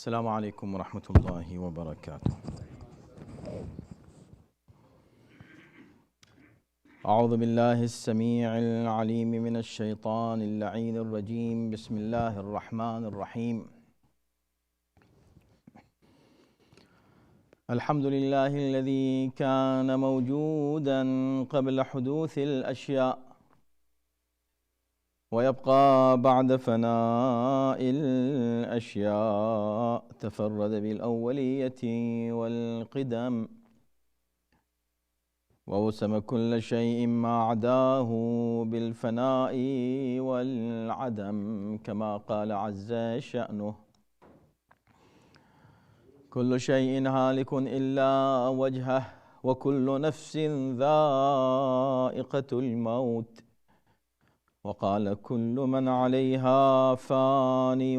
السلام عليكم ورحمة الله وبركاته. أعوذ بالله السميع العليم من الشيطان اللعين الرجيم. بسم الله الرحمن الرحيم. الحمد لله الذي كان موجودا قبل حدوث الأشياء ويبقى بعد فناء الأشياء، تفرد بالأولية والقدم ووسم كل شيء ما عداه بالفناء والعدم، كما قال عز شأنه: كل شيء هالك إلا وجهه وكل نفس ذائقة الموت، وقال كل من عليها فان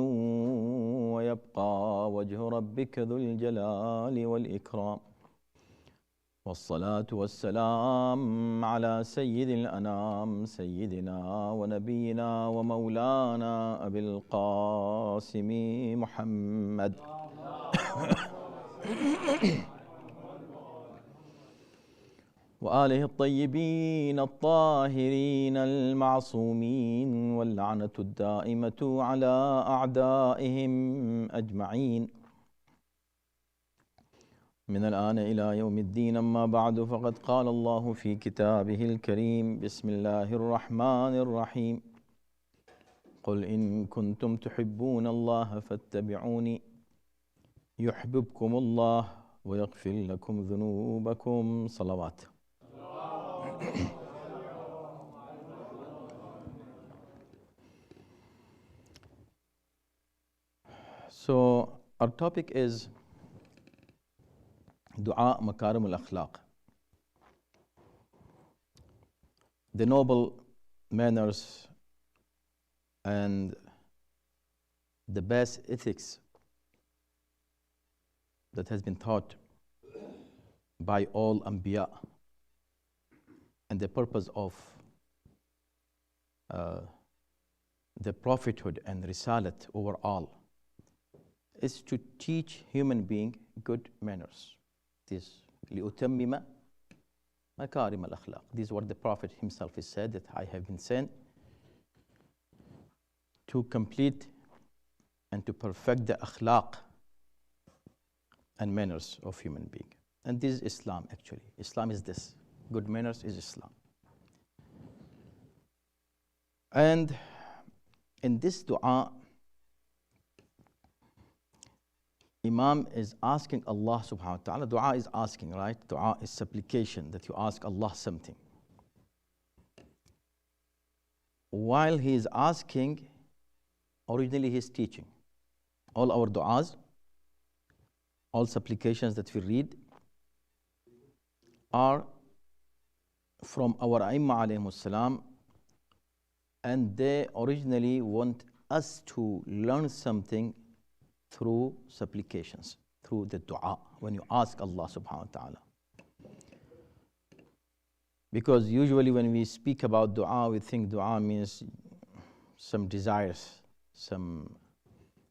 ويبقى وجه ربك ذو الجلال والإكرام. والصلاة والسلام على سيد الأنام سيدنا ونبينا ومولانا أبي القاسم محمد وآله الطيبين الطاهرين المعصومين، واللعنة الدائمة على أعدائهم أجمعين من الآن إلى يوم الدين. أما بعد، فقد قال الله في كتابه الكريم: بسم الله الرحمن الرحيم: قل إن كنتم تحبون الله فاتبعوني يحببكم الله ويغفر لكم ذنوبكم. صلوات. So our topic is Dua Makarim al-Akhlaq, the noble manners and the best ethics that has been taught by all Anbiya, and the purpose of the prophethood and risalat overall is to teach human being good manners. This لِأُتَمِّمَ مَكَارِمَ الْأَخْلَاقِ. This is what the Prophet himself has said, that I have been sent to complete and to perfect the akhlaq and manners of human being. And this is Islam actually. Islam is this. Good manners is Islam. And in this dua, Imam is asking Allah subhanahu wa ta'ala. Dua is asking, right? Dua is supplication, that you ask Allah something. While he is asking, originally he is teaching. All our du'as, all supplications that we read are from our Aimma alayhimus salam, and they originally want us to learn something through supplications, through the dua, when you ask Allah subhanahu wa ta'ala. Because usually when we speak about dua, we think dua means some desires, some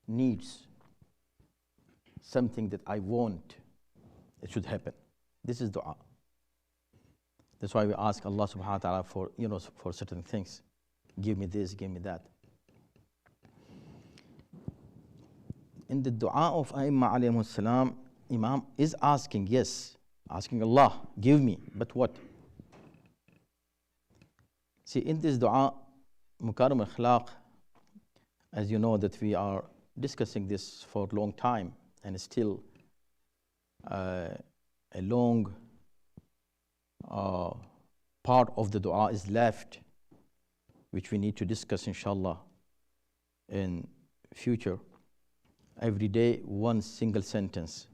needs, something that I want, it should happen. This is dua. That's why we ask Allah subhanahu wa ta'ala for, for certain things. Give me this, give me that. In the dua of Aimma alayhimus salam, Imam is asking, yes, asking Allah, give me, but what? See, in this dua, Makarim al-Akhlaq, as you know that we are discussing this for a long time, and still a long part of the dua is left, which we need to discuss inshallah in future. Every day, one single sentence.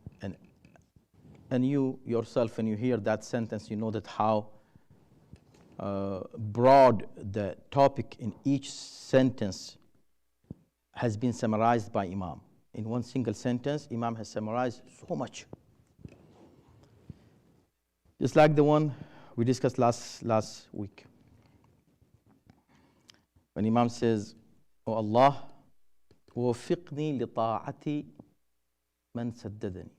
And you yourself, when you hear that sentence, you know that how broad the topic in each sentence has been summarized by Imam. In one single sentence, Imam has summarized so much. Just like the one we discussed last week. When Imam says, "Oh Allah, وفقني لطاعتي man saddadani.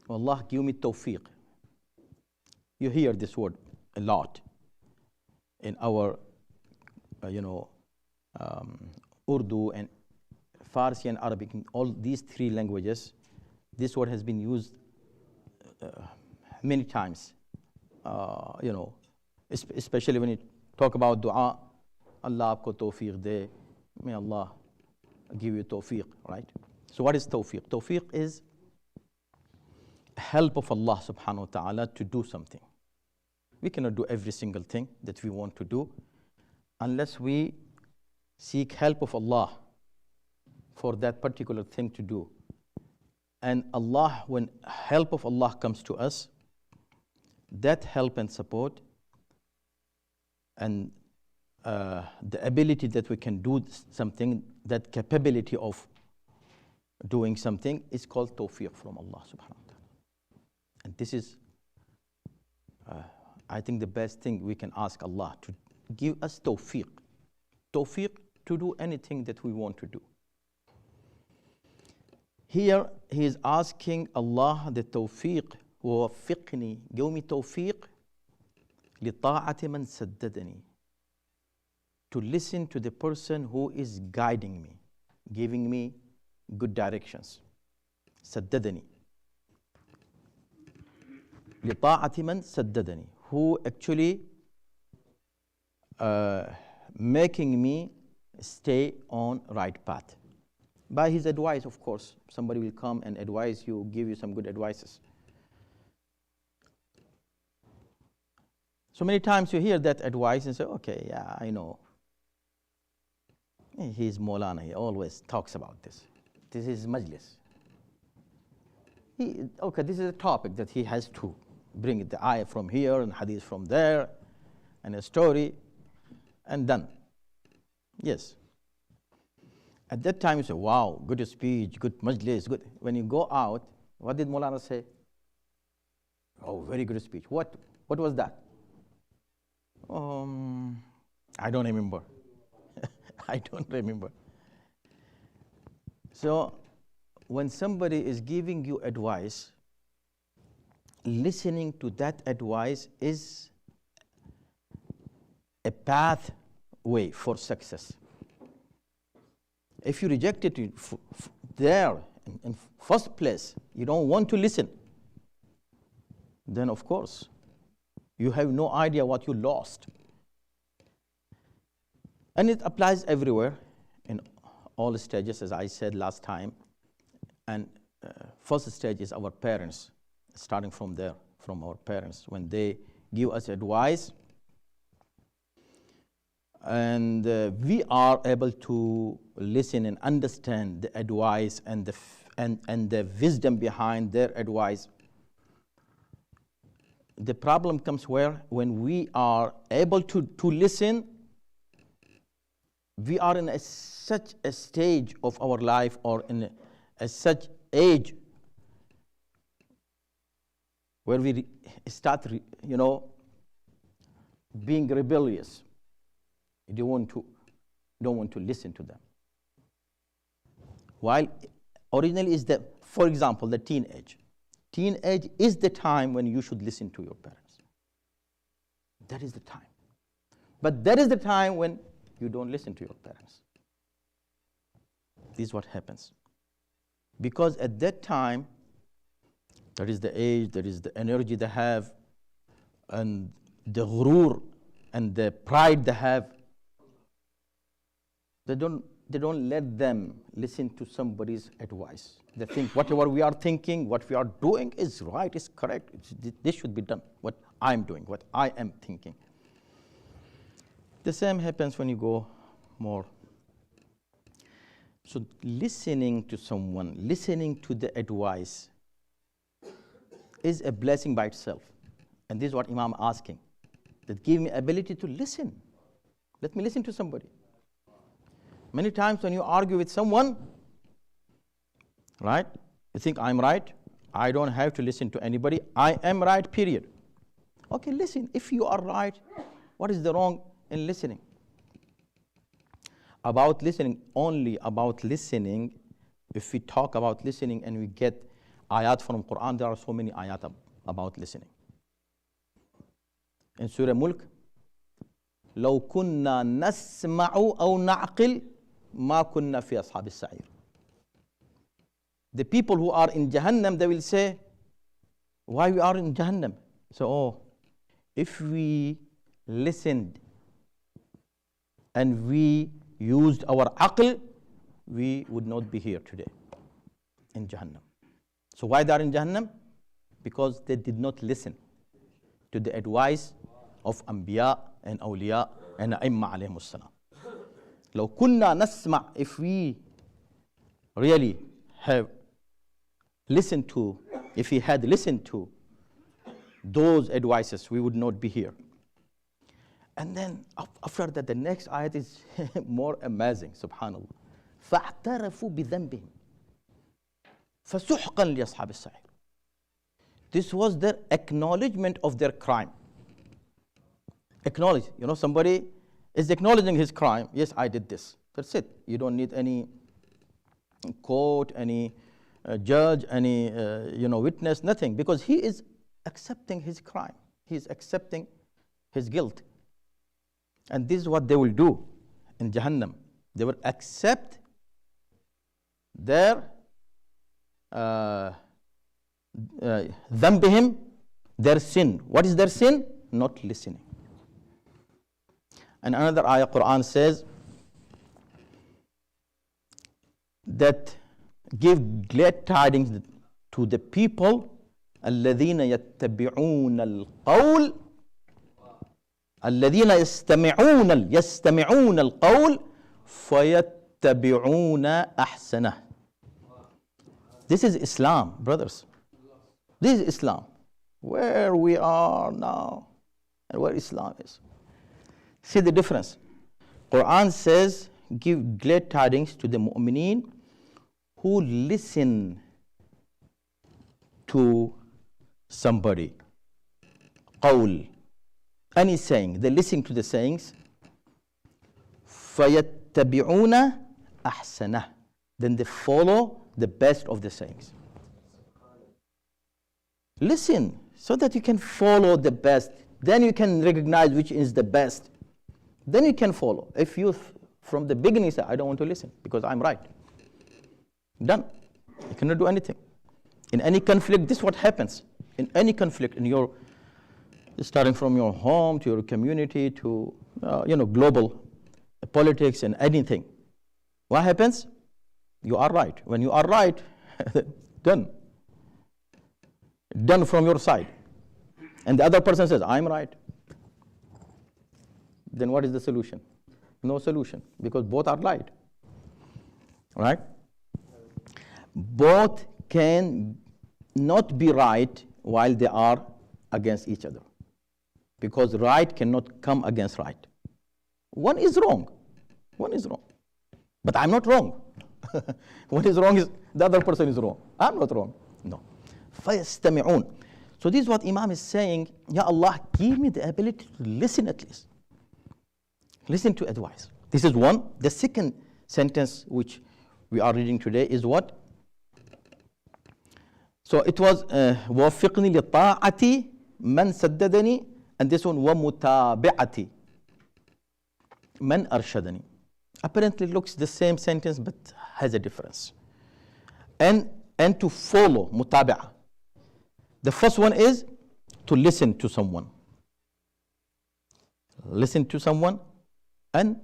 Allah, give me tawfiq. You hear this word a lot in our, Urdu and Farsi and Arabic, in all these three languages. This word has been used many times, especially when you talk about dua. Allah aapko tawfiq de, may Allah give you tawfiq, right? So what is tawfiq? Tawfiq is help of Allah subhanahu wa ta'ala to do something. We cannot do every single thing that we want to do unless we seek help of Allah for that particular thing to do. And Allah, when help of Allah comes to us, that help and support and the ability that we can do something, that capability of doing something is called tawfiq from Allah subhanahu wa ta'ala. And this is, I think, the best thing we can ask Allah, to give us tawfiq. Tawfiq to do anything that we want to do. Here he is asking Allah the tawfiq, وَوَفِّقْنِي, give me tawfiq لِطَاعَةِ مَنْ سَدَّدَنِي, to listen to the person who is guiding me, giving me good directions. سَدَّدَنِي لِطَاعَةِ مَنْ سَدَّدَنِي, who actually making me stay on right path. By his advice, of course. Somebody will come and advise you, give you some good advices. So many times you hear that advice and say, okay, yeah, I know. He's Moulana, he always talks about this. This is majlis. Okay, this is a topic that he has to bring the ayah from here and hadith from there and a story and done. Yes. At that time you say, wow, good speech, good majlis, good. When you go out, what did Moulana say? Oh, very good speech. What was that? I don't remember. I don't remember. So when somebody is giving you advice, listening to that advice is a pathway for success. If you reject it there in first place, you don't want to listen, then of course you have no idea what you lost. And it applies everywhere in all stages, as I said last time. And first stage is our parents, starting from there, from our parents, when they give us advice, and we are able to listen and understand the advice and the wisdom behind their advice. The problem comes when we are able to listen, we are in such a stage of our life, or in such age where we start, being rebellious. You don't want to listen to them. While originally is for example, the teenage. Teenage is the time when you should listen to your parents. That is the time. But that is the time when you don't listen to your parents. This is what happens. Because at that time, that is the age, that is the energy they have, and the ghurur and the pride they have. They don't let them listen to somebody's advice. They think whatever we are thinking, what we are doing is right, is correct. This should be done, what I'm doing, what I am thinking. The same happens when you go more. So listening to someone, listening to the advice is a blessing by itself. And this is what Imam asking, that give me ability to listen. Let me listen to somebody. Many times when you argue with someone, right, you think I'm right, I don't have to listen to anybody, I am right, period. Okay, listen. If you are right, what is the wrong in listening? About listening, only about listening, If we talk about listening and we get ayat from Quran, there are so many ayat about listening. In Surah Mulk, لو كنا نسمع أو نعقل ما كنا في أصحاب السعير. The people who are in Jahannam, they will say, why we are in Jahannam? So, oh, if we listened and we used our aql, we would not be here today in Jahannam. So why they are in Jahannam? Because they did not listen to the advice of Anbiya and Awliya and A'imma alayhimus salam. لو كنا نسمع, if we really have listened to, if we had listened to those advices, we would not be here. And then after that, the next ayat is more amazing, subhanallah. فَاعْتَرَفُوا بِذَنْبِهِمْ فَسُحْقًا لِأَصْحَابِ السَّعِيرِ. This was their acknowledgement of their crime. Acknowledge. You know, somebody is acknowledging his crime. Yes, I did this. That's it. You don't need any court, any judge, any witness, nothing. Because he is accepting his crime. He is accepting his guilt. And this is what they will do in Jahannam. They will accept their ذنبهم, their sin. What is their sin? Not listening. And another ayah Quran says that give glad tidings to the people الذين يتبعون القول الذين يستمعون القول فيتبعون أحسنه. This is Islam, brothers. This is Islam. Where we are now and where Islam is. See the difference. Quran says, give glad tidings to the mu'mineen who listen to somebody. Qawl. Any saying. They listen to the sayings. فَيَتَّبِعُونَ أَحْسَنَهُ. Then they follow the best of the sayings. Listen so that you can follow the best. Then you can recognize which is the best. Then you can follow. If you from the beginning say, I don't want to listen because I'm right. Done. You cannot do anything. In any conflict, this is what happens. In any conflict, in your, starting from your home to your community to global politics and anything. What happens? You are right. When you are right, done. Done from your side. And the other person says, I'm right. Then what is the solution? No solution, because both are right. Right? Both can not be right while they are against each other. Because right cannot come against right. One is wrong. One is wrong. But I'm not wrong. What is wrong is the other person is wrong. I'm not wrong. No. فَيَسْتَمِعُونَ. So this is what Imam is saying. Ya Allah, give me the ability to listen at least. Listen to advice. This is one. The second sentence which we are reading today is what? So it was وَوَفِّقْنِي لِطَاعَةِ مَنْ سَدَّدَنِي, and this one وَمُتَابِعَةِ مَنْ أَرْشَدَنِي. Apparently it looks the same sentence but has a difference. And to follow, mutabi'ah. The first one is to listen to someone. Listen to someone and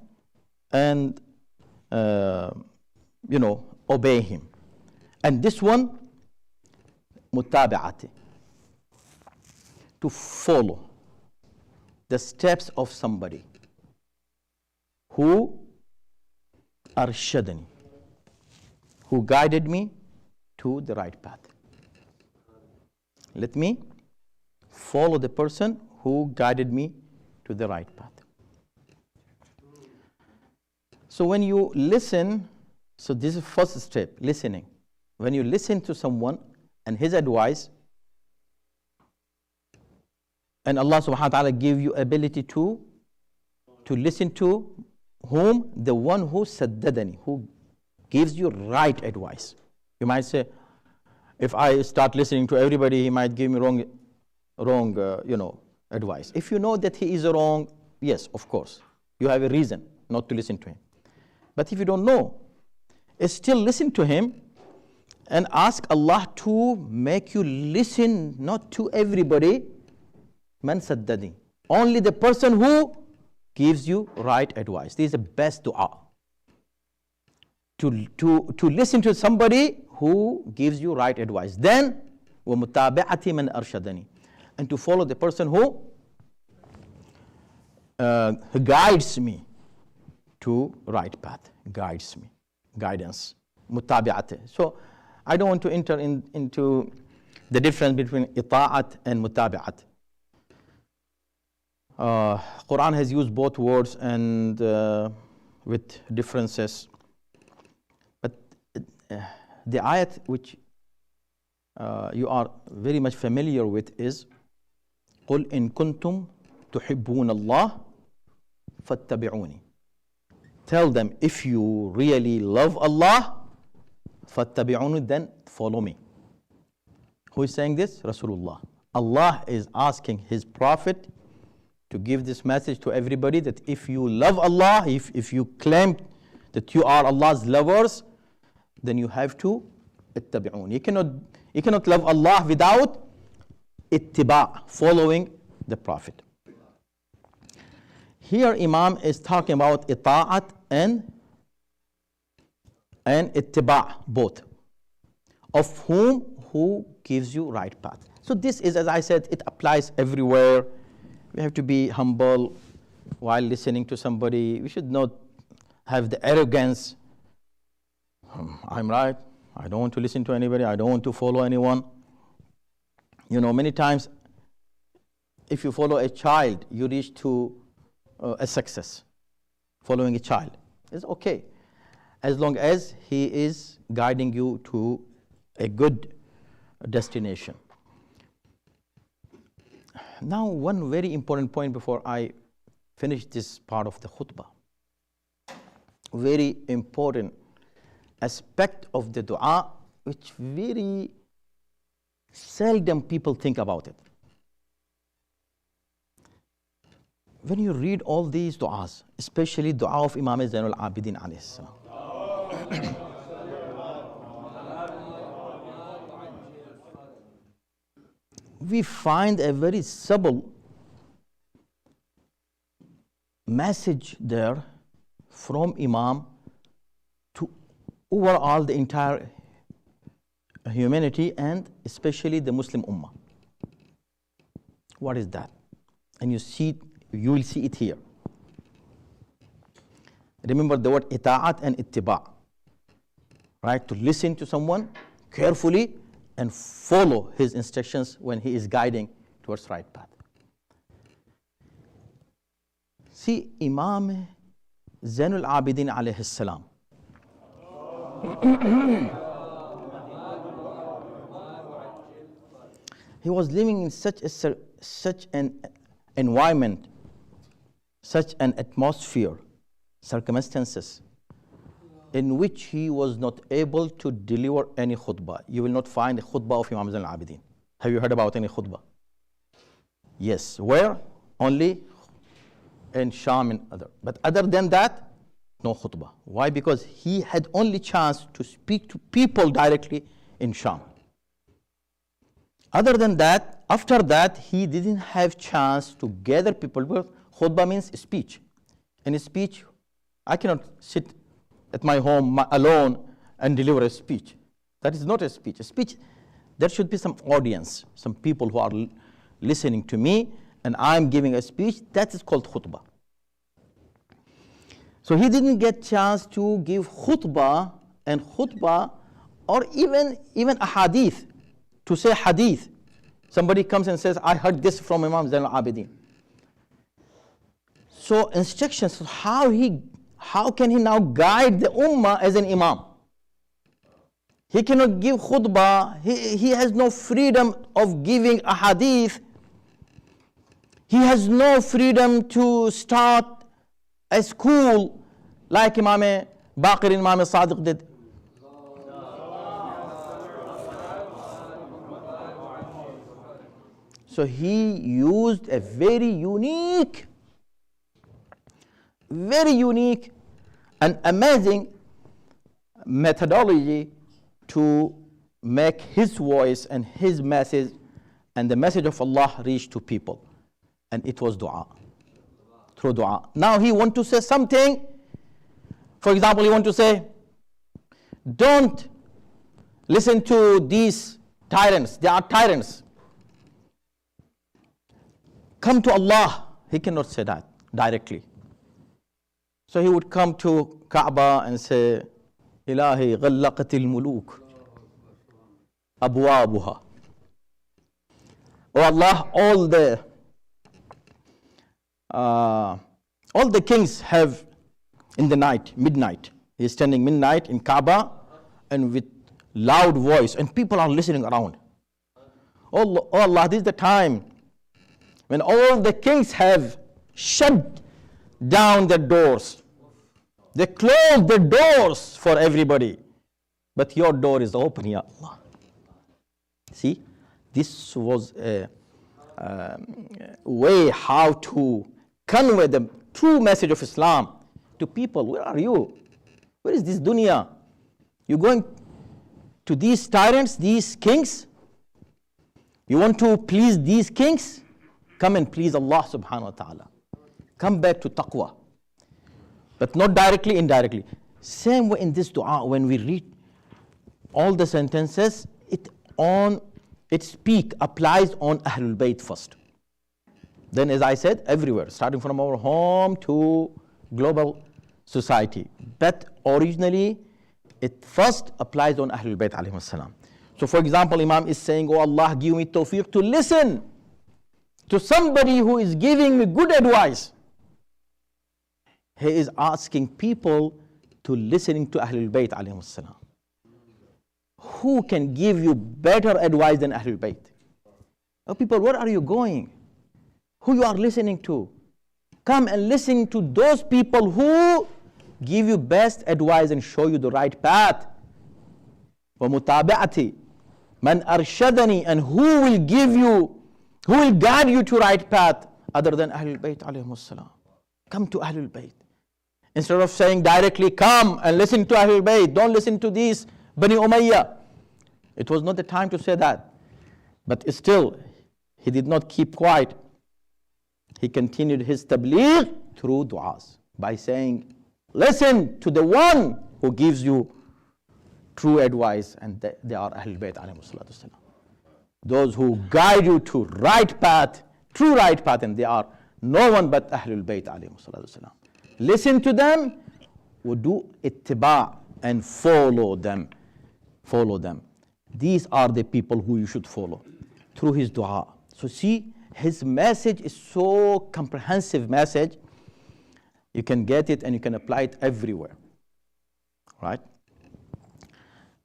obey him. And this one, mutabi'ati, to follow the steps of somebody who arshadani, who guided me to the right path. Let me follow the person who guided me to the right path. So when you listen, so this is first step, listening. When you listen to someone and his advice, and Allah subhanahu wa ta'ala give you ability to listen to whom? The one who saddadani, who gives you right advice. You might say, if I start listening to everybody, he might give me wrong advice. If you know that he is wrong, yes, of course, you have a reason not to listen to him. But if you don't know, still listen to him and ask Allah to make you listen not to everybody, man saddani, only the person who gives you right advice. This is the best dua. To listen to somebody who gives you right advice. Then, وَمُتَابَعَةِ مَنْ أَرْشَدَنِي, and to follow the person who guides me to right path, guides me, guidance, mutabi'at. So I don't want to enter into the difference between ita'at and mutabi'at. Quran has used both words and with differences. But the ayat which you are very much familiar with is قُلْ إِن كُنْتُمْ تُحِبُّونَ اللَّهِ فَاتَّبِعُونِ. Tell them, if you really love Allah, فَاتَّبِعُونِ, then follow me. Who is saying this? Rasulullah. Allah is asking his prophet to give this message to everybody that if you love Allah, if you claim that you are Allah's lovers, then you have to ittabi'un. You cannot love Allah without ittiba', following the Prophet. Here Imam is talking about ita'at and ittiba', both. Of who gives you right path. So this is, as I said, it applies everywhere. We have to be humble while listening to somebody. We should not have the arrogance. I'm right. I don't want to listen to anybody. I don't want to follow anyone. Many times, if you follow a child, you reach to a success. Following a child is okay, as long as he is guiding you to a good destination. Now, one very important point before I finish this part of the khutbah. Very important aspect of the dua, which very seldom people think about it. When you read all these du'as, especially dua of Imam Zainul Abidin alayhi salam, we find a very subtle message there from Imam to overall the entire humanity and especially the Muslim Ummah. What is that? And you will see it here. Remember the word ita'at and ittiba', right? To listen to someone carefully and follow his instructions when he is guiding towards right path. See, Imam Zainul Abidin alayhi salam, he was living in such an environment, such an atmosphere, circumstances, in which he was not able to deliver any khutbah. You will not find a khutbah of Imam Zainul Abidin. Have you heard about any khutbah? Yes. Where? Only in Sham and other. But other than that, no khutbah. Why? Because he had only chance to speak to people directly in Sham. Other than that, after that, he didn't have chance to gather people. Because khutbah means speech. In a speech, I cannot sit at my home alone and deliver a speech. That is not a speech. A speech, there should be some audience, some people who are listening to me, and I'm giving a speech. That is called khutbah. So he didn't get chance to give khutbah or even a hadith, to say hadith. Somebody comes and says, I heard this from Imam Zainul Abidin. So instructions, how can he now guide the ummah as an imam? He cannot give khutbah. He has no freedom of giving a hadith. He has no freedom to start a school like Imam Baqir and Imam Sadiq did. So he used a very unique and amazing methodology to make his voice and his message and the message of Allah reach to people. And it was dua, through dua. Now he want to say something. For example, he want to say, don't listen to these tyrants. They are tyrants. Come to Allah. He cannot say that directly. So he would come to Kaaba and say, Ilahi ghallaqatil muluk abwabuha. Oh Allah, all the kings have in the night, midnight. He is standing midnight in Kaaba and with loud voice, and people are listening around. Oh Allah, this is the time when all the kings have shut down the doors. They close the doors for everybody. But your door is open, Ya Allah. See, this was a way how to convey the true message of Islam to people. Where are you? Where is this dunya? You're going to these tyrants, these kings? You want to please these kings? Come and please Allah subhanahu wa ta'ala. Come back to taqwa. But not directly, indirectly. Same way in this dua, when we read all the sentences, its peak applies on Ahlul Bayt first. Then, as I said, everywhere, starting from our home to global society. But originally, it first applies on Ahlul Bayt alayhi salam. So, for example, Imam is saying, oh Allah, give me tawfiq to listen to somebody who is giving me good advice. He is asking people to listening to Ahlul Bayt alayhi salam. Who can give you better advice than Ahlul Bayt? Oh, people, where are you going? Who you are listening to? Come and listen to those people who give you best advice and show you the right path. وَمُتَابَعَتِ مَنْ أَرْشَدَنِي, and who will guide you to right path other than Ahlul Bayt alayhi salam. Come to Ahlul Bayt. Instead of saying directly, come and listen to Ahlul Bayt, don't listen to these Bani Umayyah. It was not the time to say that. But still, he did not keep quiet. He continued his tabligh through du'as by saying, listen to the one who gives you true advice, and they are Ahlul Bayt alayhi salatu salam. Those who guide you to right path, true right path, and they are no one but Ahlul Bayt alayhi salatu salam. Listen to them, do ittiba' and follow them. Follow them. These are the people who you should follow through his dua. So see, his message is so comprehensive message. You can get it and you can apply it everywhere. Right?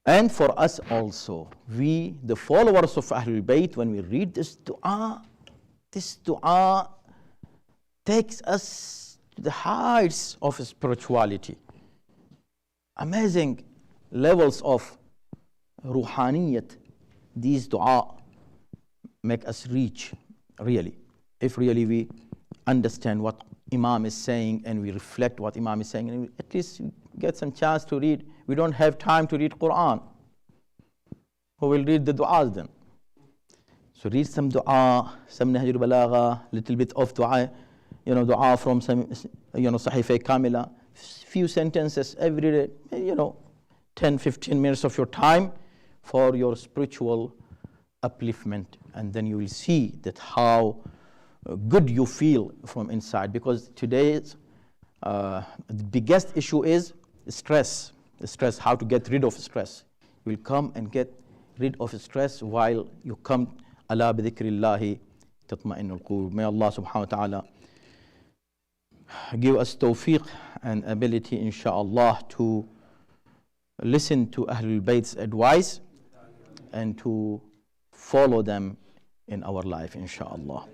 And for us also, we, the followers of Ahlul Bayt, when we read this dua takes us to the heights of spirituality. Amazing levels of ruhaniyat. These dua make us reach, really. If really we understand what Imam is saying and we reflect what Imam is saying, and we at least get some chance to read. We don't have time to read Quran. Who will read the du'as then? So read some dua, some Nahjul Balagha, little bit of dua, dua from some, Sahifa Kamila, few sentences every day, 10, 15 minutes of your time for your spiritual upliftment. And then you will see that how good you feel from inside. Because today's the biggest issue is stress. Stress, how to get rid of stress. You will come and get rid of stress while you come ala bi dhikrillahi tatma'innul qulub. May Allah subhanahu wa ta'ala give us tawfiq and ability, insha'Allah, to listen to Ahlul Bayt's advice and to follow them in our life, insha'Allah.